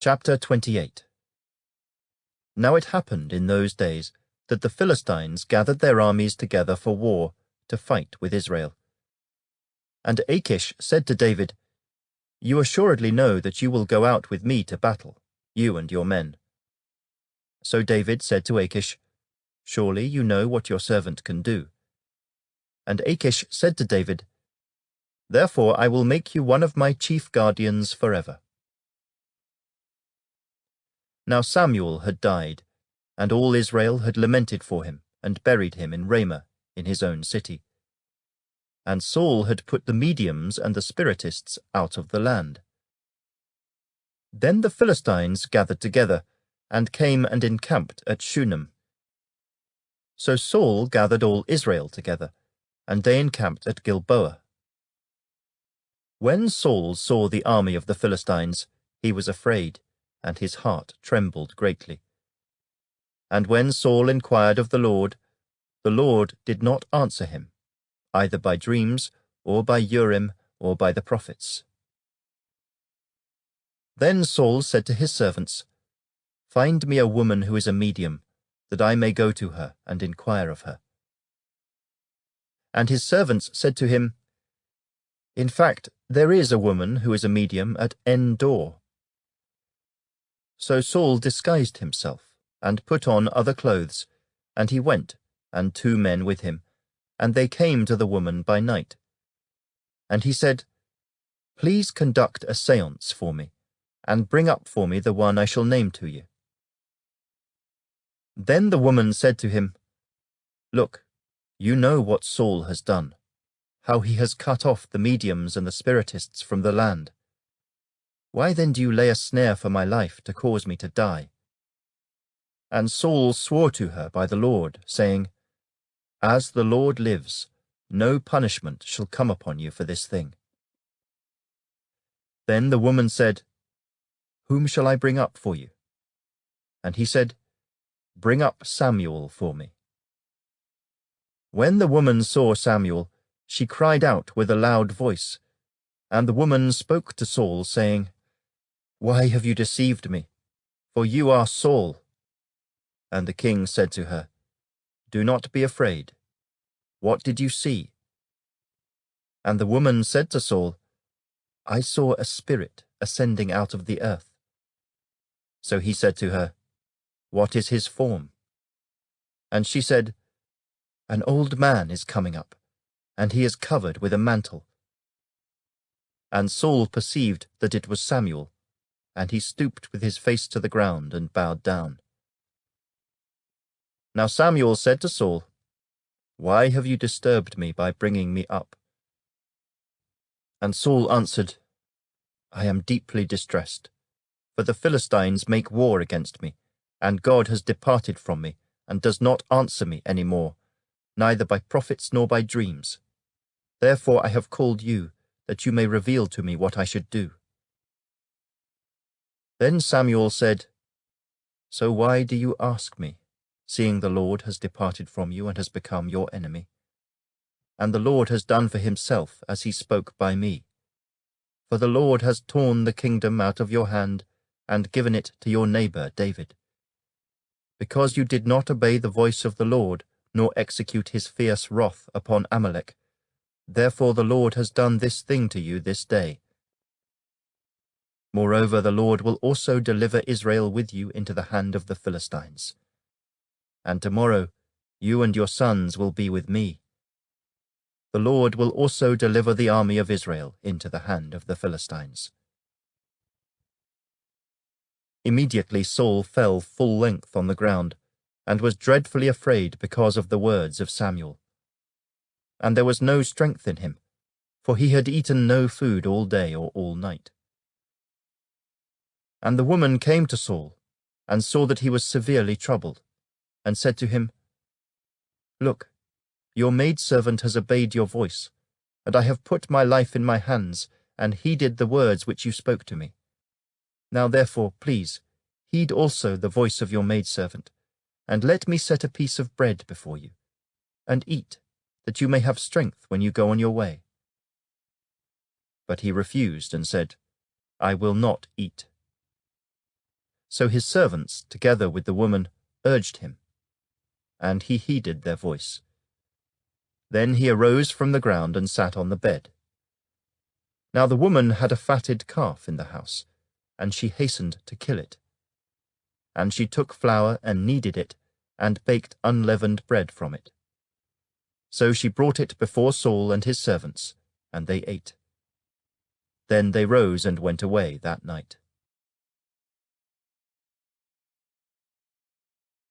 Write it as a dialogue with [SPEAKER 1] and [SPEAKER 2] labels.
[SPEAKER 1] Chapter 28. Now it happened in those days that the Philistines gathered their armies together for war to fight with Israel. And Achish said to David, "You assuredly know that you will go out with me to battle, you and your men." So David said to Achish, "Surely you know what your servant can do." And Achish said to David, "Therefore I will make you one of my chief guardians forever." Now Samuel had died, and all Israel had lamented for him, and buried him in Ramah, in his own city. And Saul had put the mediums and the spiritists out of the land. Then the Philistines gathered together, and came and encamped at Shunem. So Saul gathered all Israel together, and they encamped at Gilboa. When Saul saw the army of the Philistines, he was afraid, and his heart trembled greatly. And when Saul inquired of the Lord did not answer him, either by dreams, or by Urim, or by the prophets. Then Saul said to his servants, "Find me a woman who is a medium, that I may go to her and inquire of her." And his servants said to him, "In fact, there is a woman who is a medium at Endor." So Saul disguised himself, and put on other clothes, and he went, and 2 men with him, and they came to the woman by night. And he said, "Please conduct a séance for me, and bring up for me the one I shall name to you." Then the woman said to him, "Look, you know what Saul has done, how he has cut off the mediums and the spiritists from the land. Why then do you lay a snare for my life to cause me to die?" And Saul swore to her by the Lord, saying, "As the Lord lives, no punishment shall come upon you for this thing." Then the woman said, "Whom shall I bring up for you?" And he said, "Bring up Samuel for me." When the woman saw Samuel, she cried out with a loud voice, and the woman spoke to Saul, saying, "Why have you deceived me? For you are Saul." And the king said to her, "Do not be afraid. What did you see?" And the woman said to Saul, "I saw a spirit ascending out of the earth." So he said to her, "What is his form?" And she said, "An old man is coming up, and he is covered with a mantle." And Saul perceived that it was Samuel, and he stooped with his face to the ground and bowed down. Now Samuel said to Saul, "Why have you disturbed me by bringing me up?" And Saul answered, "I am deeply distressed, for the Philistines make war against me, and God has departed from me, and does not answer me any more, neither by prophets nor by dreams. Therefore I have called you, that you may reveal to me what I should do." Then Samuel said, "So why do you ask me, seeing the Lord has departed from you and has become your enemy? And the Lord has done for himself as he spoke by me. For the Lord has torn the kingdom out of your hand and given it to your neighbor David. Because you did not obey the voice of the Lord, nor execute his fierce wrath upon Amalek, therefore the Lord has done this thing to you this day. Moreover, the Lord will also deliver Israel with you into the hand of the Philistines. And tomorrow you and your sons will be with me. The Lord will also deliver the army of Israel into the hand of the Philistines." Immediately Saul fell full length on the ground, and was dreadfully afraid because of the words of Samuel. And there was no strength in him, for he had eaten no food all day or all night. And the woman came to Saul, and saw that he was severely troubled, and said to him, "Look, your maidservant has obeyed your voice, and I have put my life in my hands, and heeded the words which you spoke to me. Now therefore, please, heed also the voice of your maidservant, and let me set a piece of bread before you, and eat, that you may have strength when you go on your way." But he refused and said, "I will not eat." So his servants, together with the woman, urged him, and he heeded their voice. Then he arose from the ground and sat on the bed. Now the woman had a fatted calf in the house, and she hastened to kill it. And she took flour and kneaded it, and baked unleavened bread from it. So she brought it before Saul and his servants, and they ate. Then they rose and went away that night.